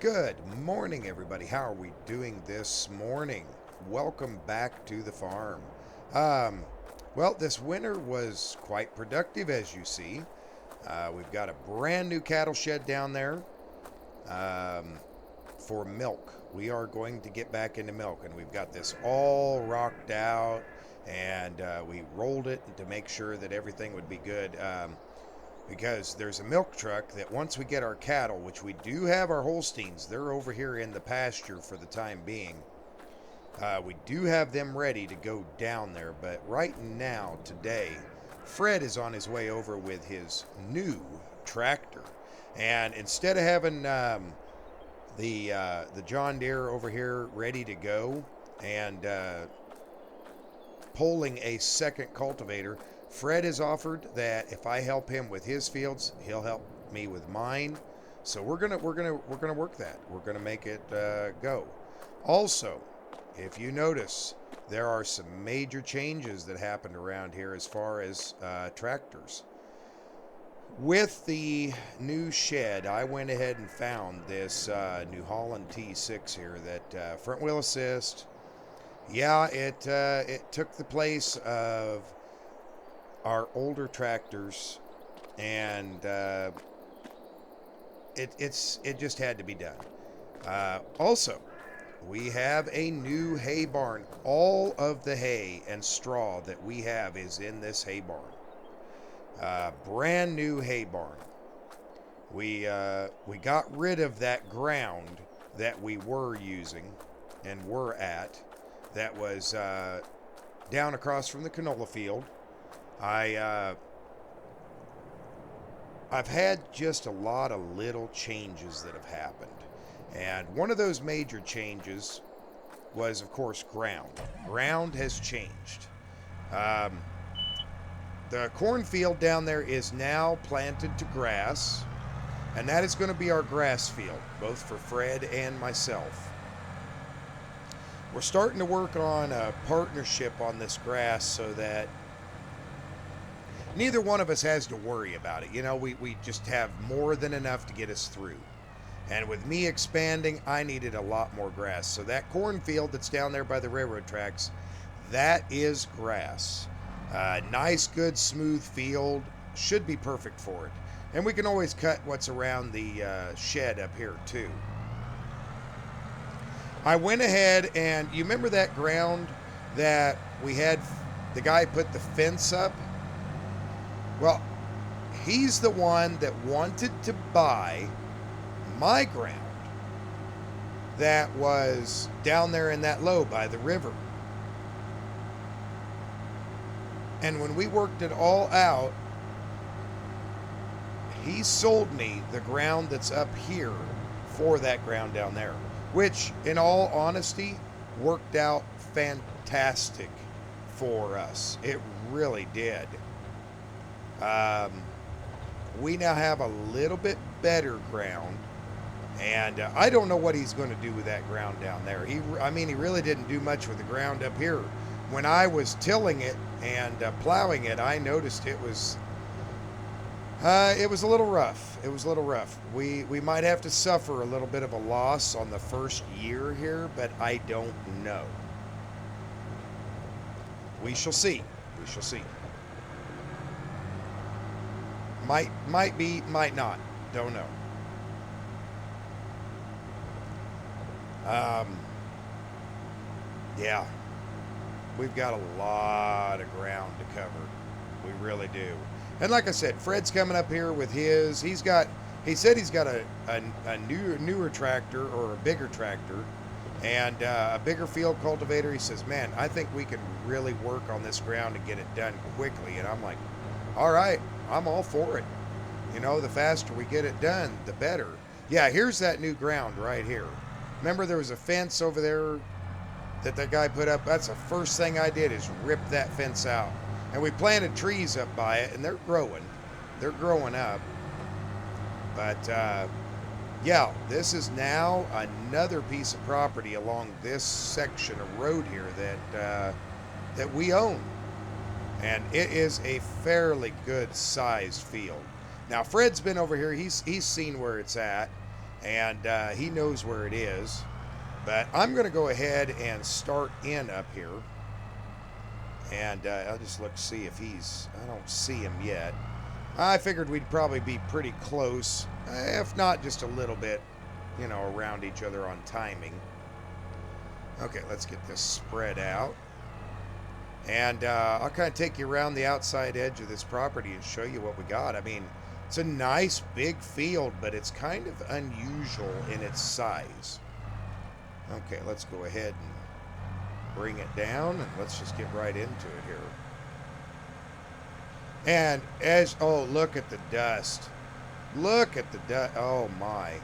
Good morning, everybody. How are we doing this morning? Welcome back to the farm. Um, well, this winter was quite productive, as you see. We've got a brand new cattle shed down there um, for milk. We are going to get back into milk, and we've got this all rocked out, and we rolled it to make sure that everything would be good. Because there's a milk truck that once we get our cattle, which we do have our Holsteins, they're over here in the pasture for the time being. We do have them ready to go down there, but right now, today, Fred is on his way over with his new tractor. And instead of having the John Deere over here ready to go and pulling a second cultivator, Fred has offered that if I help him with his fields, he'll help me with mine. So we're gonna work that. We're gonna make it go. Also, if you notice, there are some major changes that happened around here as far as tractors. With the new shed, I went ahead and found this New Holland T6 here that front wheel assist. Yeah, it took the place of our older tractors, and it just had to be done. Also, we have a new hay barn. All of the hay and straw that we have is in this hay barn. Brand new hay barn. We got rid of that ground that we were using and were at. That was down across from the canola field. I've had just a lot of little changes that have happened. And one of those major changes was, of course, ground. Ground has changed. The cornfield down there is now planted to grass, and that is going to be our grass field, both for Fred and myself. We're starting to work on a partnership on this grass so that neither one of us has to worry about it. You know, we just have more than enough to get us through. And with me expanding, I needed a lot more grass. So that cornfield that's down there by the railroad tracks, that is grass. Nice, good, smooth field. Should be perfect for it. And we can always cut what's around the shed up here, too. I went ahead and, you remember that ground that we had, the guy put the fence up? Well, he's the one that wanted to buy my ground that was down there in that low by the river. And when we worked it all out, he sold me the ground that's up here for that ground down there, which, in all honesty, worked out fantastic for us. It really did. We now have a little bit better ground, and I don't know what he's going to do with that ground down there. He really didn't do much with the ground up here. When I was tilling it and plowing it, I noticed it was a little rough. It was a little rough. We might have to suffer a little bit of a loss on the first year here, but I don't know. We shall see. We shall see. Might be, might not. Don't know. Yeah. We've got a lot of ground to cover. We really do. And like I said, Fred's coming up here with his. He said he's got a newer tractor, or a bigger tractor, and a bigger field cultivator. He says, man, I think we can really work on this ground and get it done quickly. And I'm like, all right, I'm all for it. You know, the faster we get it done, the better. Yeah, here's that new ground right here. Remember there was a fence over there that guy put up? That's the first thing I did, is rip that fence out. And we planted trees up by it, and they're growing. They're growing up. But, yeah, this is now another piece of property along this section of road here that we own. And it is a fairly good sized field. Now, Fred's been over here. He's seen where it's at. and he knows where it is. But I'm going to go ahead and start in up here, and I'll just look to see if he's. I don't see him yet. I figured we'd probably be pretty close, if not just a little bit, around each other on timing. Okay, let's get this spread out. And I'll kind of take you around the outside edge of this property and show you what we got. I mean, it's a nice big field, but it's kind of unusual in its size. Okay, let's go ahead and bring it down, and let's just get right into it here. And oh, look at the dust. Look at the dust. Oh, my.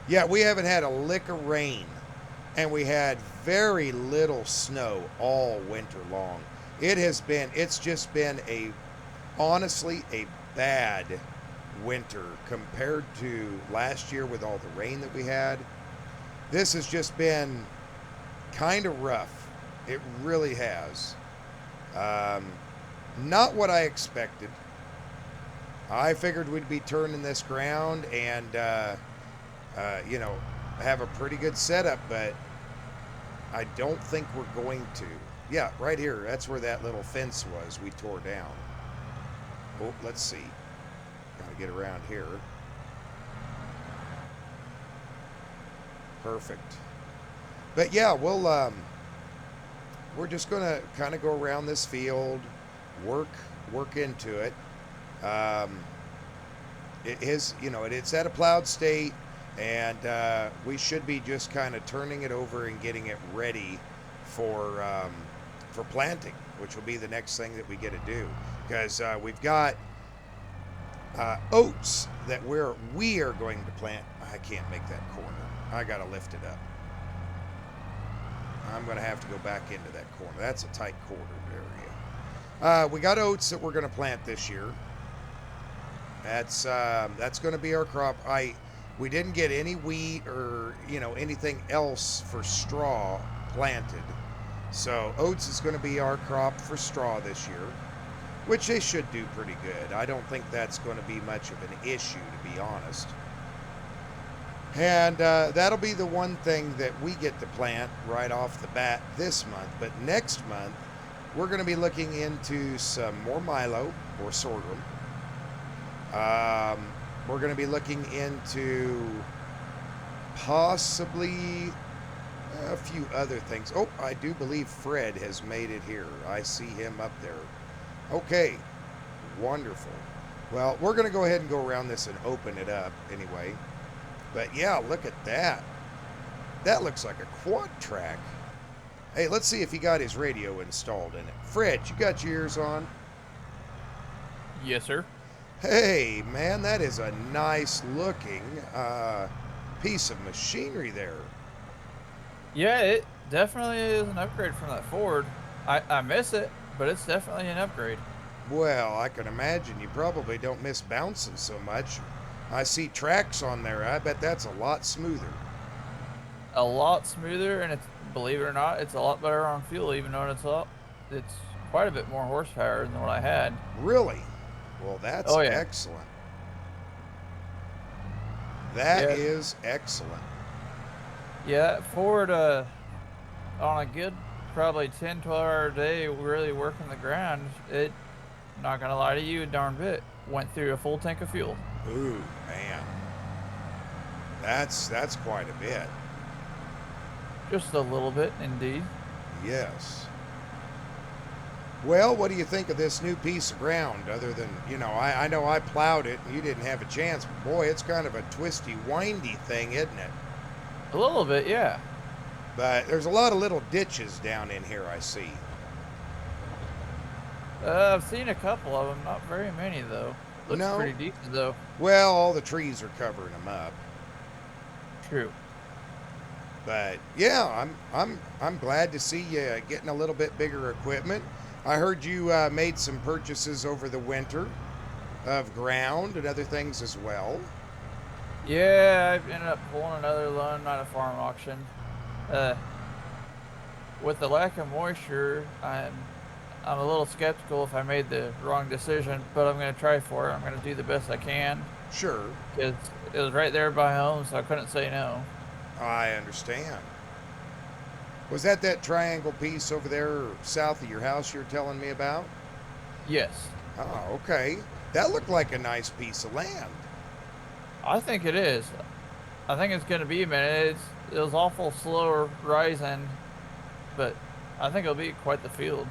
Yeah, we haven't had a lick of rain, and we had very little snow all winter long. It's just been honestly, a bad winter compared to last year with all the rain that we had. This has just been kind of rough. It really has. Not what I expected. I figured we'd be turning this ground and, have a pretty good setup, but I don't think we're going to. Yeah, right here. That's where that little fence was we tore down. Oh, let's see. Gotta get around here. Perfect. But yeah, we're just gonna kind of go around this field, work into it. It's at a plowed state, and we should be just kind of turning it over and getting it ready for planting, which will be the next thing that we get to do, because we've got oats that we are going to plant. I can't make that corner. I gotta lift it up. I'm gonna have to go back into that corner. That's a tight corner area. We got oats that we're gonna plant this year. That's gonna be our crop. We didn't get any wheat or anything else for straw planted. So oats is going to be our crop for straw this year, which they should do pretty good. I don't think that's going to be much of an issue, to be honest. And that'll be the one thing that we get to plant right off the bat this month. But next month, we're going to be looking into some more milo or sorghum. We're going to be looking into possibly a few other things. Oh, I do believe Fred has made it here. I see him up there. Okay, wonderful. Well, we're going to go ahead and go around this and open it up anyway. But yeah, look at that. That looks like a quad track. Hey, let's see if he got his radio installed in it. Fred, you got your ears on? Yes, sir. Hey, man, that is a nice looking piece of machinery there. Yeah, it definitely is an upgrade from that Ford. I miss it, but it's definitely an upgrade. Well, I can imagine you probably don't miss bouncing so much. I see tracks on there. I bet that's a lot smoother. A lot smoother, and believe it or not, it's a lot better on fuel, even though it's quite a bit more horsepower than what I had. Really? Well, that's Oh yeah. excellent. That is excellent. Yeah, that Ford, on a good, probably 10, 12-hour day, really working the ground, not gonna lie to you, a darn bit, went through a full tank of fuel. Ooh, man. That's quite a bit. Just a little bit, indeed. Yes. Well, what do you think of this new piece of ground, other than, I know I plowed it and you didn't have a chance, but boy, it's kind of a twisty, windy thing, isn't it? A little bit, yeah. But there's a lot of little ditches down in here, I see. I've seen a couple of them, not very many, though. Looks No? pretty decent, though. Well, all the trees are covering them up. True. But yeah, I'm glad to see you getting a little bit bigger equipment. I heard you made some purchases over the winter of ground and other things as well. Yeah, I ended up pulling another loan at a farm auction. With the lack of moisture, I'm a little skeptical if I made the wrong decision, but I'm gonna try for it. I'm gonna do the best I can Sure, because it was right there by home, so I couldn't say no. I understand. Was that triangle piece over there south of your house you're telling me about? Yes, Oh, okay. That looked like a nice piece of land. I think it is. I think it's gonna be a minute. It was awful slow rising, but I think it'll be quite the field.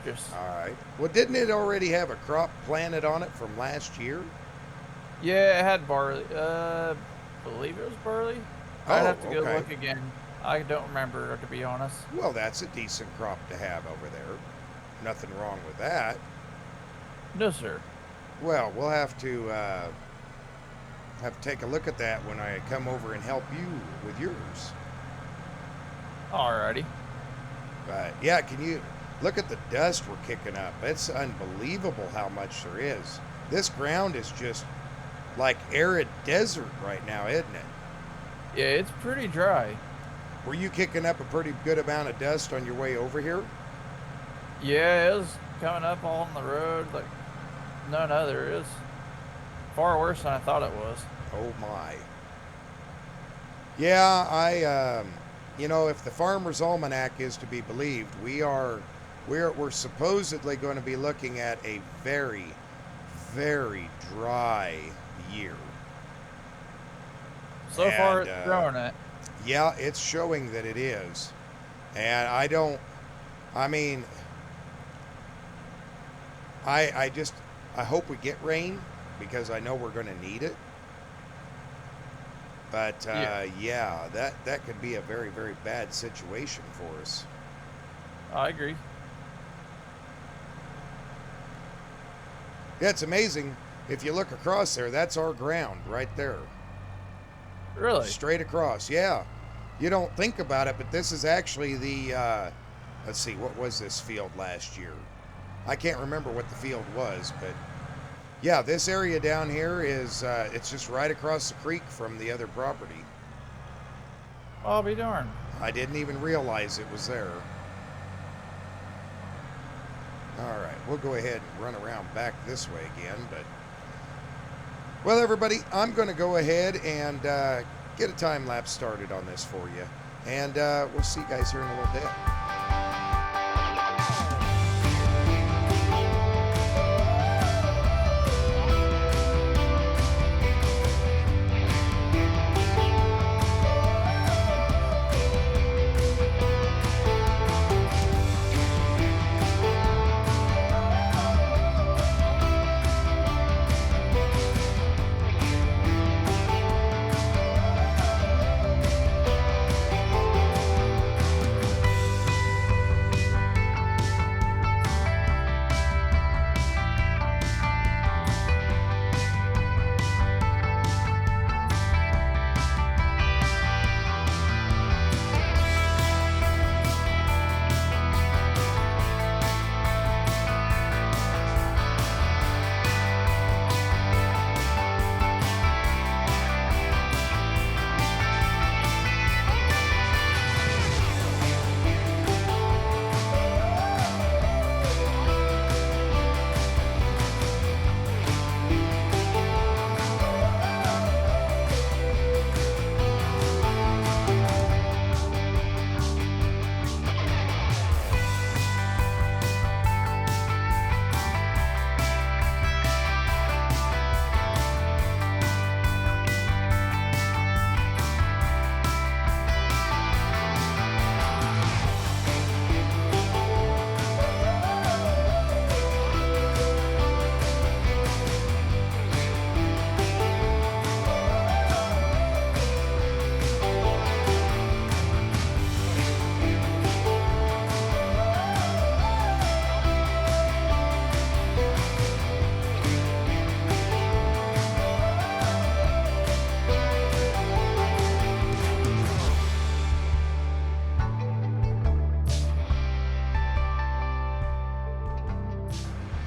Just All right. Well, didn't it already have a crop planted on it from last year? yeah, it had barley. Believe it was barley. I'd Oh, have to go okay. look again. I don't remember to be honest. Well, that's a decent crop to have over there. Nothing wrong with that. No, sir. Well, we'll have to take a look at that when I come over and help you with yours. Alrighty. But yeah, can you look at the dust we're kicking up? It's unbelievable how much there is. This ground is just like arid desert right now, isn't it? Yeah, it's pretty dry. Were you kicking up a pretty good amount of dust on your way over here? Yeah, it was coming up on the road like none other. It was far worse than I thought it was. Oh my. Yeah, if the Farmer's Almanac is to be believed, we're supposedly going to be looking at a very, very dry year. So far, And it's growing it. yeah, it's showing that it is. And I don't, I mean, I just, I hope we get rain because I know we're going to need it. But Yeah, yeah, that could be a very, very bad situation for us. I agree. Yeah, it's amazing. If you look across there, that's our ground right there. Really? Straight across. Yeah. You don't think about it, but this is actually let's see, what was this field last year? I can't remember what the field was, but yeah, this area down here is, it's just right across the creek from the other property. I'll be darned. I didn't even realize it was there. All right, we'll go ahead and run around back this way again, but well, everybody, I'm going to go ahead and get a time lapse started on this for you, and we'll see you guys here in a little bit.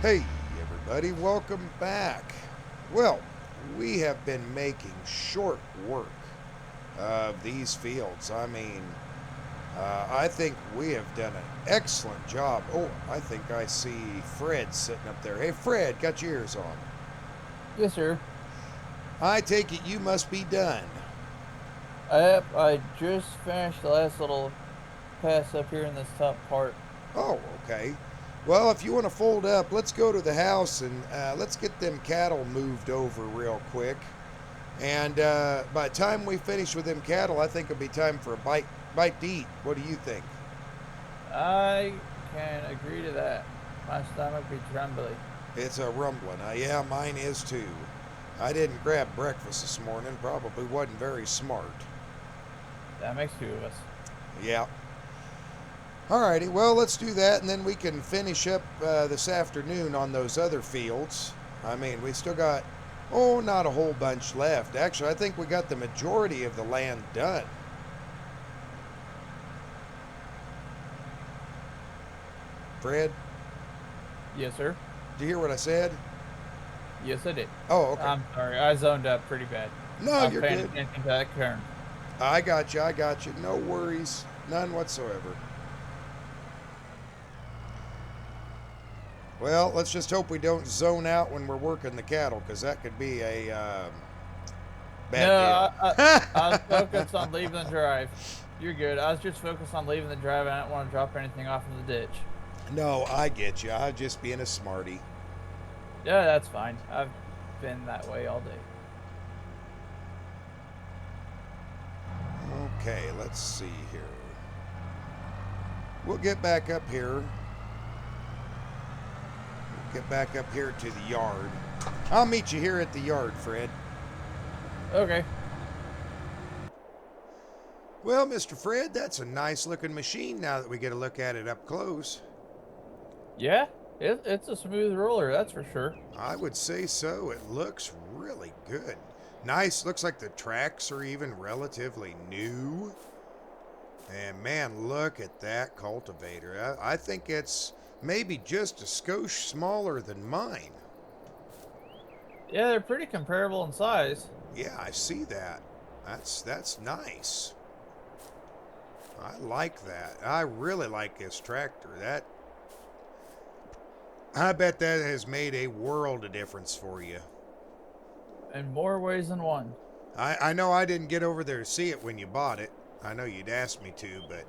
Hey, everybody, welcome back. Well, we have been making short work of these fields. I mean, I think we have done an excellent job. Oh, I think I see Fred sitting up there. Hey, Fred, got your ears on. Yes, sir. I take it you must be done. Yep, I just finished the last little pass up here in this top part. Oh, okay. Well, if you want to fold up, let's go to the house and let's get them cattle moved over real quick. And by the time we finish with them cattle, I think it'll be time for a bite to eat. What do you think? I can agree to that. My stomach be trembly. It's a rumbling. Yeah, mine is too. I didn't grab breakfast this morning. Probably wasn't very smart. That makes two of us. Yeah. Alrighty, well, let's do that, and then we can finish up this afternoon on those other fields. I mean, we still got, oh, not a whole bunch left. Actually, I think we got the majority of the land done. Fred, Yes, sir. did you hear what I said? Yes, I did. Oh, okay. I'm sorry. I zoned up pretty bad. No, I'm you're paying good. attention to that turn. I got you. I got you. No worries. None whatsoever. Well, let's just hope we don't zone out when we're working the cattle, because that could be a bad No, deal. I was focused on leaving the drive. You're good. I was just focused on leaving the drive. I didn't want to drop anything off in the ditch. No, I get you. I'm just being a smarty. Yeah, that's fine. I've been that way all day. Okay, let's see here. We'll get back up here. Get back up here to the yard. I'll meet you here at the yard, Fred. Okay. Well, Mr. Fred, that's a nice looking machine now that we get a look at it up close. Yeah, it's a smooth roller, that's for sure. I would say so. It looks really good. Nice. Looks like the tracks are even relatively new. And man, look at that cultivator. I think it's maybe just a skosh smaller than mine. Yeah, they're pretty comparable in size. Yeah, I see that. That's nice. I like that. I really like this tractor. That I bet that has made a world of difference for you. In more ways than one. I know I didn't get over there to see it when you bought it. I know you'd asked me to, but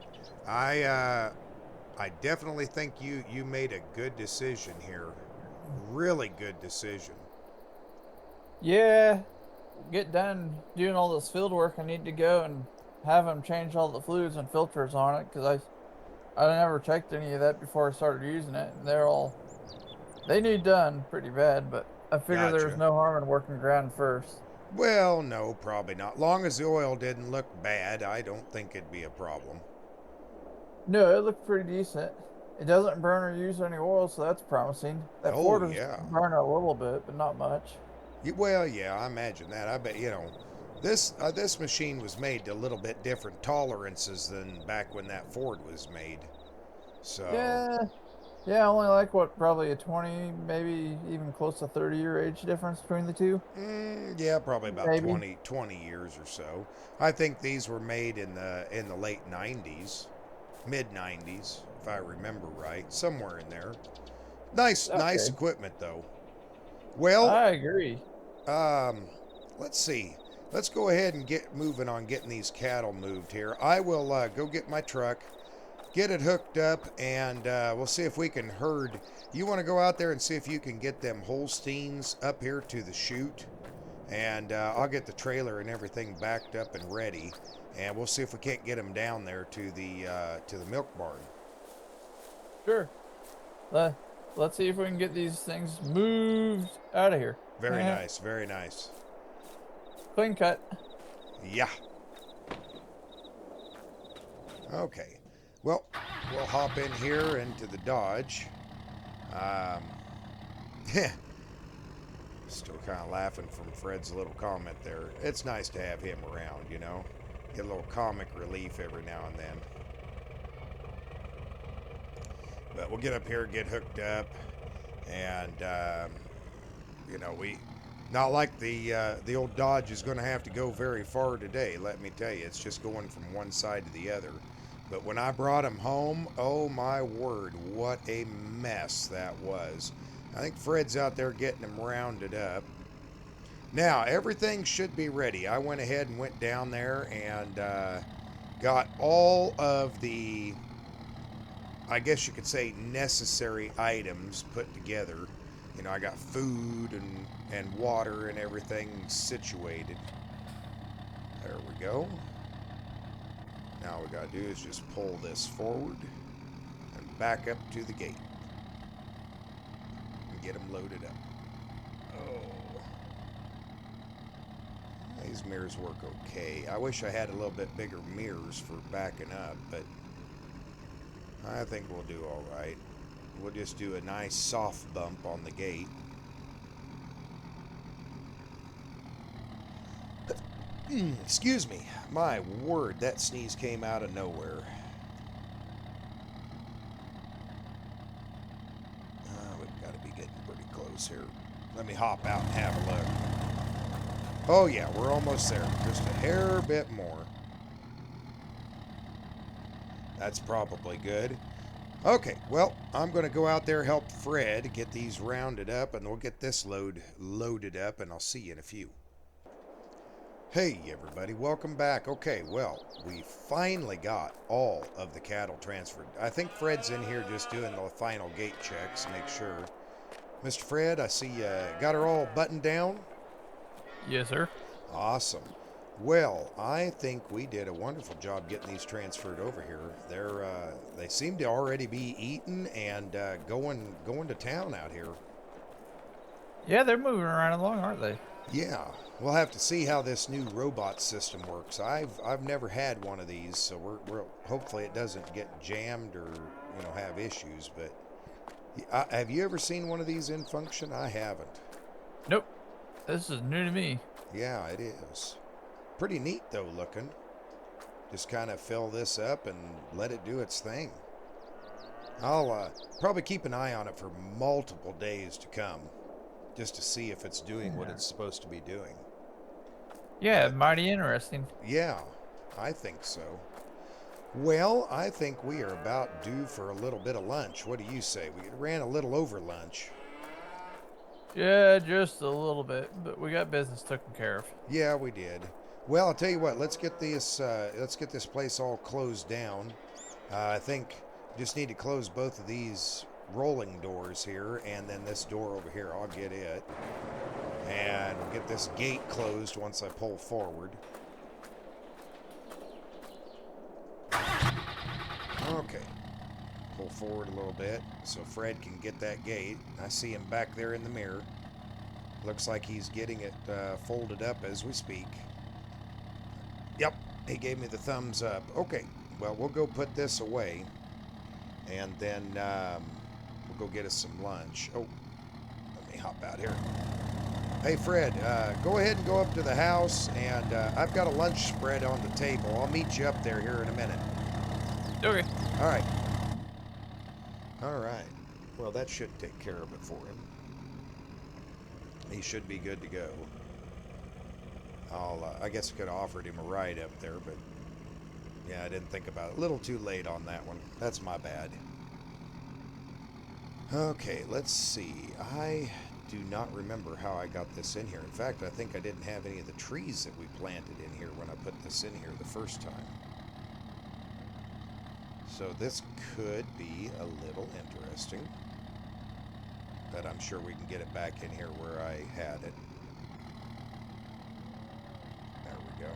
I definitely think you made a good decision here. Really good decision. Yeah, get done doing all this field work. I need to go and have them change all the fluids and filters on it because I never checked any of that before I started using it. And they need done pretty bad, but I figure there's Gotcha. no harm in working ground first. Well, no, probably not. Long as the oil didn't look bad, I don't think it'd be a problem. No, it looked pretty decent. It doesn't burn or use any oil, so that's promising. That Oh Ford is yeah. burning a little bit, but not much. Well, yeah, I imagine that. I bet this machine was made to a little bit different tolerances than back when that Ford was made. So, Yeah, yeah, only like what, probably a 20, maybe even close to 30-year age difference between the two. yeah, probably about Maybe. 20 years or so. I think these were made in the late 90s, mid 90s, if I remember right, somewhere in there. Nice Okay, equipment though. Well, I agree. um, let's see. Let's go ahead and get moving on getting these cattle moved here. I will go get my truck, get it hooked up, and we'll see if we can herd. You want to go out there and see if you can get them Holsteins up here to the chute, and I'll get the trailer and everything backed up and ready, and we'll see if we can't get them down there to the milk barn. Sure. Let, let's see if we can get these things moved out of here. Very nice, very nice. Clean cut. Yeah. Okay. Well, we'll hop in here into the Dodge. Um, Still kind of laughing from Fred's little comment there. It's nice to have him around, you know? Get a little comic relief every now and then. But we'll get up here, get hooked up, and, we... Not like the old Dodge is going to have to go very far today, let me tell you. It's just going from one side to the other. But when I brought him home, oh my word, what a mess that was. I think Fred's out there getting him rounded up. Now, everything should be ready. I went ahead and went down there and got all of the, I guess you could say, necessary items put together. You know, I got food and water and everything situated. There we go. Now all we gotta do is just pull this forward and back up to the gate and get them loaded up. Oh, these mirrors work okay. I wish I had a little bit bigger mirrors for backing up, but I think we'll do all right. We'll just do a nice soft bump on the gate. Excuse me. My word, that sneeze came out of nowhere. We've got to be getting pretty close here. Let me hop out and have a look. Oh yeah, we're almost there. Just a hair bit more. That's probably good. Okay, well, I'm going to go out there, help Fred get these rounded up, and we'll get this loaded up, and I'll see you in a few. Hey everybody, welcome back. Okay, well, we finally got all of the cattle transferred. I think Fred's in here just doing the final gate checks, make sure. Mr. Fred, I see you got her all buttoned down. Yes, sir. Awesome. Well, I think we did a wonderful job getting these transferred over here. They seem to already be eating and going to town out here. Yeah, they're moving right along, aren't they? Yeah, we'll have to see how this new robot system works. I've never had one of these, so we're hopefully it doesn't get jammed or have issues. But have you ever seen one of these in function? I haven't. Nope. This is new to me. Yeah, it is. Pretty neat though looking. Just kind of fill this up and let it do its thing. I'll probably keep an eye on it for multiple days to come, just to see if it's doing what Yeah. it's supposed to be doing. Yeah, But mighty interesting. yeah, I think so. Well, I think we are about due for a little bit of lunch. What do you say? We ran a little over lunch. Yeah, just a little bit, but we got business taken care of. Yeah, we did. Well, I'll tell you what. Let's get this place all closed down. I think just need to close both of these rolling doors here, and then this door over here. I'll get it, and we'll get this gate closed once I pull forward. Okay. Pull forward a little bit so Fred can get that gate. I see him back there in the mirror. Looks like he's getting it folded up as we speak. Yep, he gave me the thumbs up. Okay, well, we'll go put this away, and then we'll go get us some lunch. Oh, let me hop out here. Hey, Fred, go ahead and go up to the house, and I've got a lunch spread on the table. I'll meet you up there here in a minute. Okay. All right. All right. Well, that should take care of it for him. He should be good to go. I guess I could have offered him a ride up there, but yeah, I didn't think about it. A little too late on that one. That's my bad. Okay, let's see. I do not remember how I got this in here. In fact, I think I didn't have any of the trees that we planted in here when I put this in here the first time. So this could be a little interesting. But I'm sure we can get it back in here where I had it. There we go.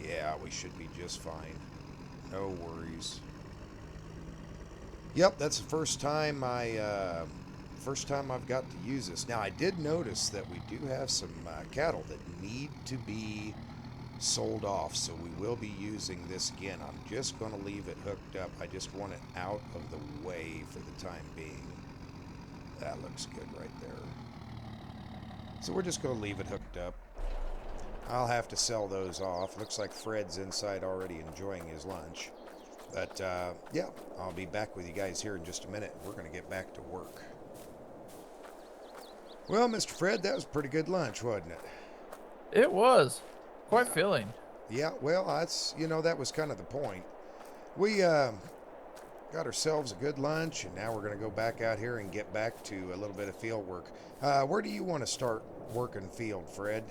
Yeah, we should be just fine. No worries. Yep, that's the first time I've got to use this. Now I did notice that we do have some cattle that need to be sold off, so we will be using this again. I'm just going to leave it hooked up. I just want it out of the way for the time being. That looks good right there. So we're just going to leave it hooked up. I'll have to sell those off. Looks like Fred's inside already enjoying his lunch. But yeah, I'll be back with you guys here in just a minute. We're going to get back to work. Well, Mr. Fred, that was a pretty good lunch, wasn't it? It was quite Yeah. filling. Yeah, well, that's, that was kind of the point. We got ourselves a good lunch, and now we're going to go back out here and get back to a little bit of field work. Where do you want to start working field, Fred?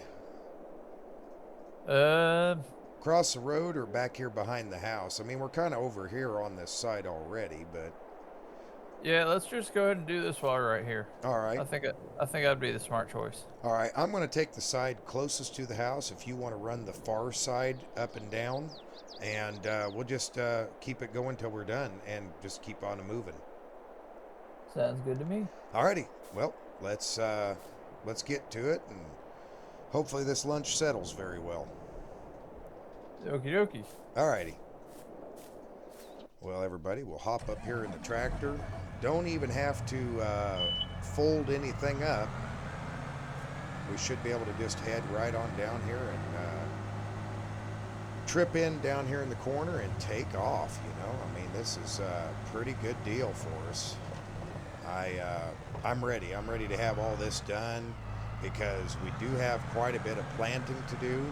Uh, Across the road or back here behind the house? I mean, we're kind of over here on this side already, but yeah, let's just go ahead and do this while we're right here. all right. I think that'd be the smart choice. All right, I'm going to take the side closest to the house if you want to run the far side up and down, and we'll just keep it going till we're done and just keep on moving. Sounds good to me. Alrighty, well, let's get to it, and hopefully this lunch settles very well. Okie dokie. Alrighty. Well, everybody, we'll hop up here in the tractor. Don't even have to fold anything up. We should be able to just head right on down here and trip in down here in the corner and take off. I mean, this is a pretty good deal for us. I'm ready. I'm ready to have all this done because we do have quite a bit of planting to do,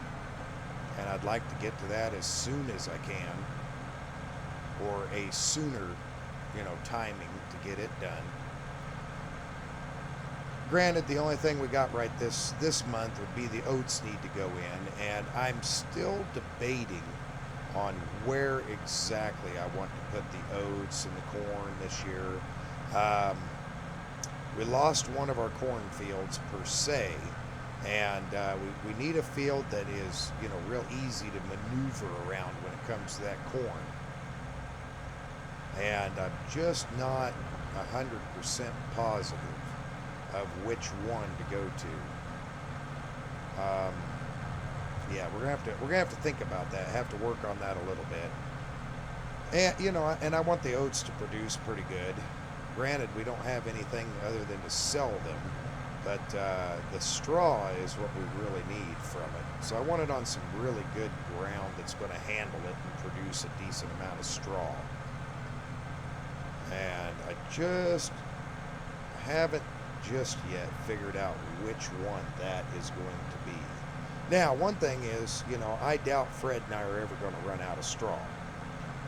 and I'd like to get to that as soon as I can, or a sooner, timing to get it done. Granted, the only thing we got right this month would be the oats need to go in, and I'm still debating on where exactly I want to put the oats and the corn this year. We lost one of our cornfields per se, and we need a field that is real easy to maneuver around when it comes to that corn. And I'm just not 100% positive of which one to go to. Yeah, we're gonna have to think about that. Have to work on that a little bit. And I want the oats to produce pretty good. Granted, we don't have anything other than to sell them, but the straw is what we really need from it. So I want it on some really good ground that's going to handle it and produce a decent amount of straw. And I just haven't just yet figured out which one that is going to be. Now, one thing is, I doubt Fred and I are ever going to run out of straw.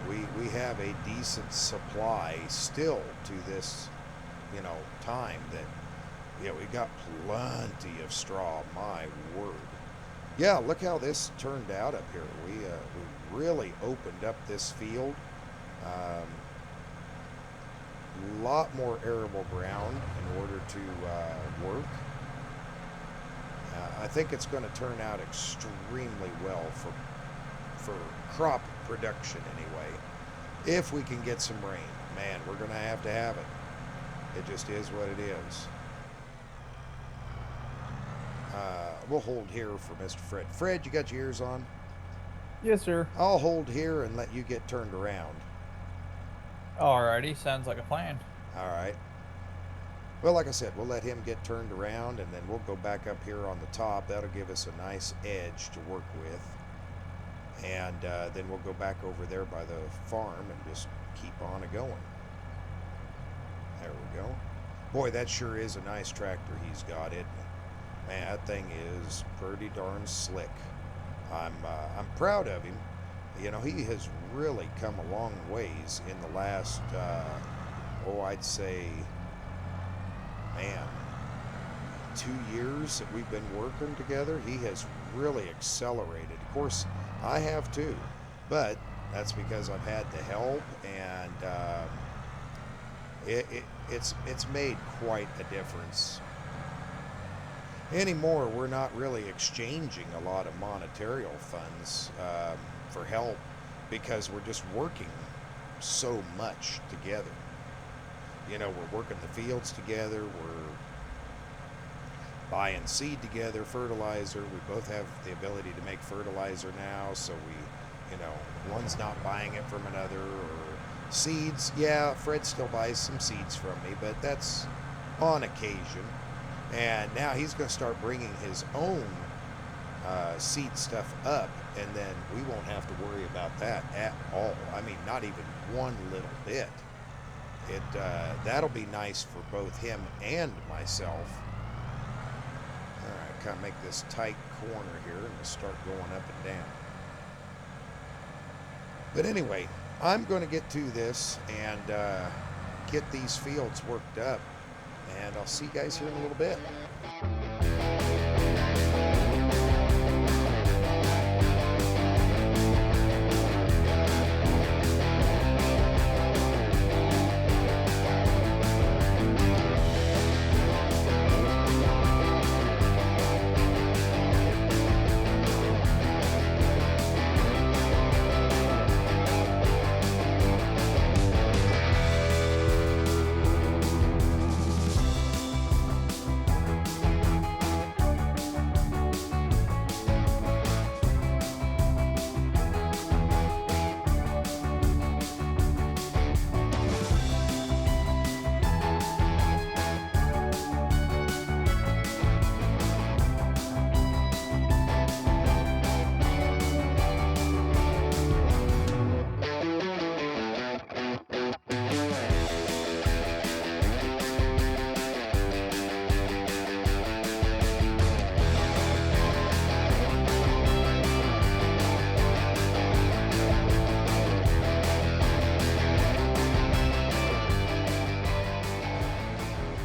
We have a decent supply still to this, time that, we got plenty of straw, my word. Yeah, look how this turned out up here. We really opened up this field. Lot more arable ground in order to work. I think it's going to turn out extremely well for crop production anyway. If we can get some rain, man, we're going to have it. It just is what it is. We'll hold here for Mr. Fred. Fred, you got your ears on? Yes, sir. I'll hold here and let you get turned around. Alrighty, sounds like a plan. All right. Well, like I said, we'll let him get turned around, and then we'll go back up here on the top. That'll give us a nice edge to work with. And then we'll go back over there by the farm and just keep on going. There we go. Boy, that sure is a nice tractor he's got, isn't it? Man, that thing is pretty darn slick. I'm proud of him. He has really come a long ways in the last, I'd say, man, 2 years that we've been working together. He has really accelerated. Of course, I have too, but that's because I've had the help, and it's made quite a difference. Anymore, we're not really exchanging a lot of monetary funds for help because we're just working so much together. We're working the fields together, we're buying seed together, fertilizer. We both have the ability to make fertilizer now, so one's not buying it from another. Or seeds, yeah, Fred still buys some seeds from me, but that's on occasion. And now he's going to start bringing his own seed stuff up, and then we won't have to worry about that at all. I mean, not even one little bit. That'll be nice for both him and myself. All right, kind of make this tight corner here and we'll start going up and down. But anyway, I'm going to get to this and get these fields worked up. And I'll see you guys here in a little bit.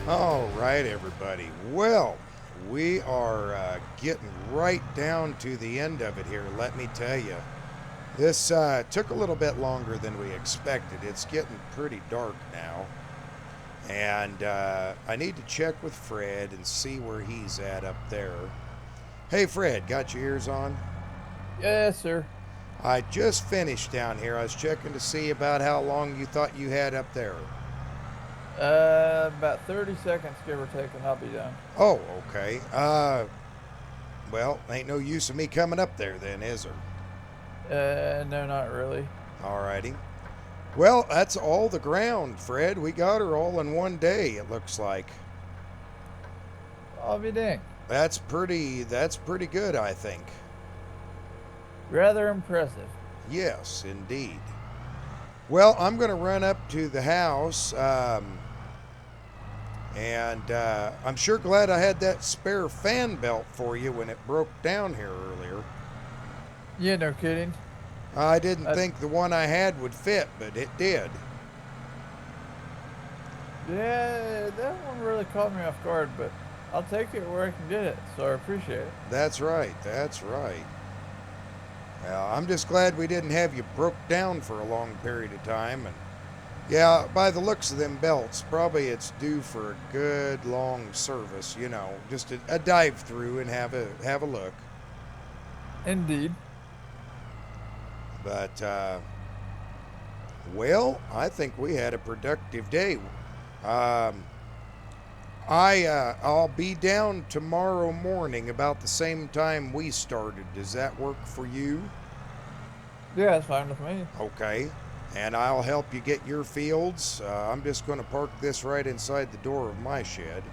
All right, everybody. Well, we are getting right down to the end of it here, let me tell you. This took a little bit longer than we expected. It's getting pretty dark now. And I need to check with Fred and see where he's at up there. Hey, Fred, got your ears on? Yes, sir. I just finished down here. I was checking to see about how long you thought you had up there. About 30 seconds, give or take, and I'll be done. Oh, okay. Well, ain't no use of me coming up there then, is there? No, not really. Alrighty. Well, that's all the ground, Fred. We got her all in one day, it looks like. I'll be dang. That's pretty good, I think. Rather impressive. Yes, indeed. Well, I'm going to run up to the house, and I'm sure glad I had that spare fan belt for you when it broke down here earlier. Yeah, no kidding. I didn't think the one I had would fit, but it did. Yeah, that one really caught me off guard, but I'll take it where I can get it, so I appreciate it. That's right, that's right. Well, I'm just glad we didn't have you broke down for a long period of time. And yeah, by the looks of them belts, probably it's due for a good long service, just a dive through and have a look. Indeed. But, well, I think we had a productive day. I'll be down tomorrow morning about the same time we started. Does that work for you? Yeah, that's fine with me. Okay. And I'll help you get your fields. I'm just going to park this right inside the door of my shed.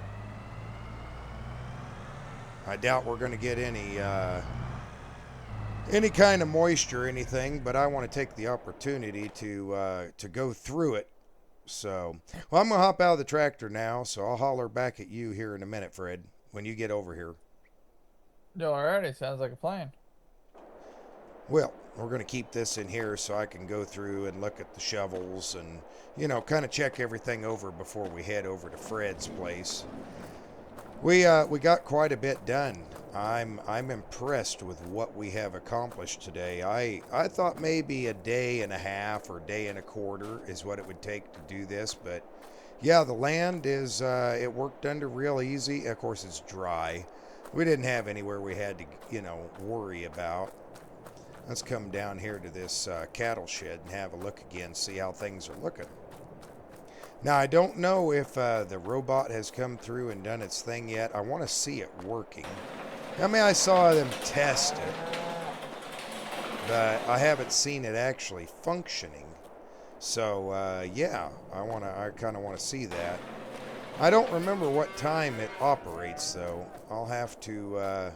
I doubt we're going to get any kind of moisture or anything, but I want to take the opportunity to go through it. So, well, I'm going to hop out of the tractor now, so I'll holler back at you here in a minute, Fred, when you get over here. Alrighty, sounds like a plan. Well, we're going to keep this in here so I can go through and look at the shovels and, kind of check everything over before we head over to Fred's place. We got quite a bit done. I'm impressed with what we have accomplished today. I thought maybe a day and a half or day and a quarter is what it would take to do this, but yeah, the land is it worked under real easy. Of course, it's dry. We didn't have anywhere we had to worry about. Let's come down here to this cattle shed and have a look again, see how things are looking. Now, I don't know if the robot has come through and done its thing yet. I want to see it working. I mean, I saw them test it, but I haven't seen it actually functioning. So, yeah, I kind of want to see that. I don't remember what time it operates, though. I'll have to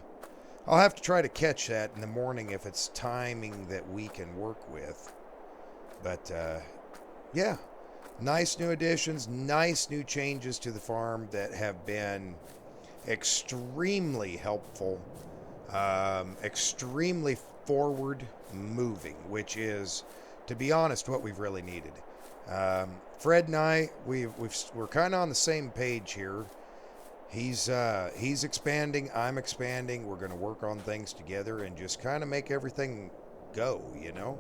try to catch that in the morning if it's timing that we can work with. But, yeah. Nice new additions, nice new changes to the farm that have been extremely helpful, extremely forward moving, which is to be honest, what we've really needed. Fred and I, we're kind of on the same page here. He's expanding, I'm expanding. We're going to work on things together and just kind of make everything go, you know.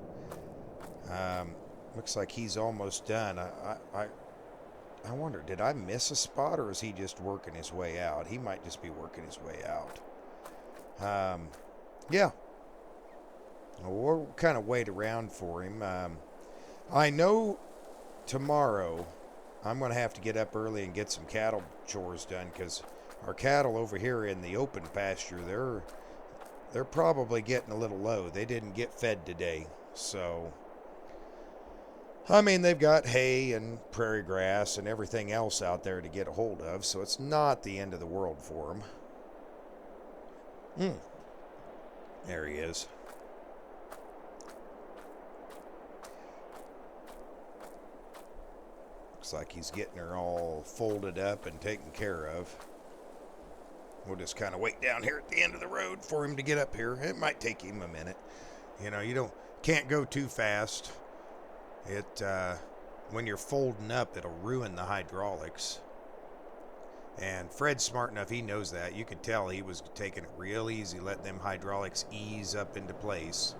Looks like he's almost done. I wonder, did I miss a spot, or is he just working his way out? He might just be working his way out. Yeah. We'll kind of wait around for him. I know tomorrow I'm going to have to get up early and get some cattle chores done, because our cattle over here in the open pasture, they're probably getting a little low. They didn't get fed today. So, I mean, they've got hay and prairie grass and everything else out there to get a hold of, so it's not the end of the world for them. There he is. Looks like he's getting her all folded up and taken care of. We'll just kind of wait down here at the end of the road for him to get up here. It might take him a minute. You know, can't go too fast. When you're folding up, it'll ruin the hydraulics. And Fred's smart enough, he knows that. You could tell he was taking it real easy, letting them hydraulics ease up into place.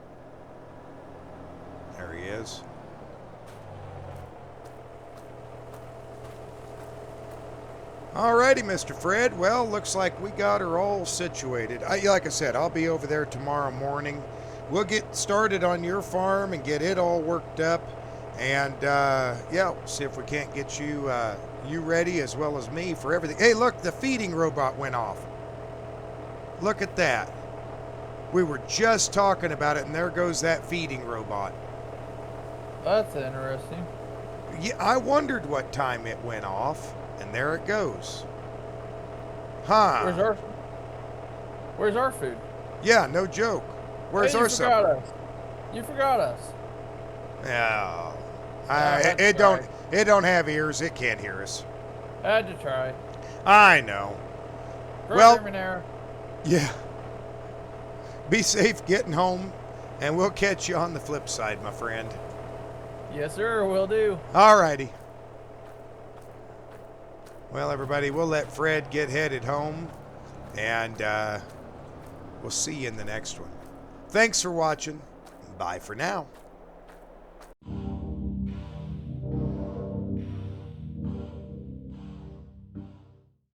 There he is. Alrighty, Mr. Fred. Well, looks like we got her all situated. Like I said, I'll be over there tomorrow morning. We'll get started on your farm and get it all worked up. And, yeah, we'll see if we can't get you ready as well as me for everything. Hey, look, the feeding robot went off. Look at that. We were just talking about it, and there goes that feeding robot. That's interesting. Yeah, I wondered what time it went off, and there it goes. Huh. Where's our food? Yeah, no joke. Where's our supper? You forgot us. Yeah. It don't have ears. It can't hear us. Had to try. I know. Programming error. Yeah. Be safe getting home, and we'll catch you on the flip side, my friend. Yes, sir. Will do. Alrighty. Well, everybody, we'll let Fred get headed home, and we'll see you in the next one. Thanks for watching. Bye for now.